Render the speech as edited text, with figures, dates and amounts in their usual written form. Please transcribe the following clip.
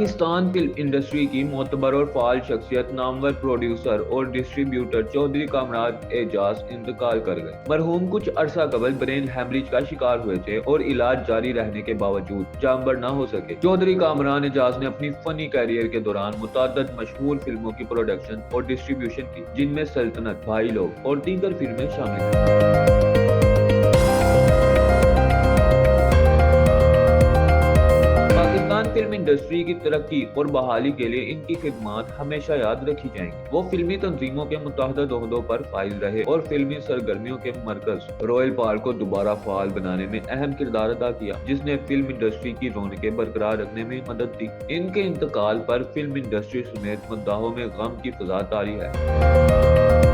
Pakistan film industry کی معتبر اور فعال شخصیت نامور پروڈیوسر اور ڈسٹریبیوٹر چودھری کامران اعجاز انتقال کر گئے۔ مرحوم کچھ عرصہ قبل برین ہیمریج کا شکار ہوئے تھے اور علاج جاری رہنے کے باوجود جانبر نہ ہو سکے۔ چودھری کامران اعجاز نے اپنی فنی کیریئر کے دوران متعدد مشہور فلموں کی پروڈکشن اور ڈسٹریبیوشن کی، جن میں سلطنت، بھائی لوگ اور دیگر فلمیں شامل ہیں۔ فلم انڈسٹری کی ترقی اور بحالی کے لیے ان کی خدمات ہمیشہ یاد رکھی جائیں گی۔ وہ فلمی تنظیموں کے متعدد عہدوں پر فائز رہے اور فلمی سرگرمیوں کے مرکز رائل پارک کو دوبارہ فعال بنانے میں اہم کردار ادا کیا، جس نے فلم انڈسٹری کی رونقیں برقرار رکھنے میں مدد دی۔ ان کے انتقال پر فلم انڈسٹری سمیت مداحوں میں غم کی فضا طاری ہے۔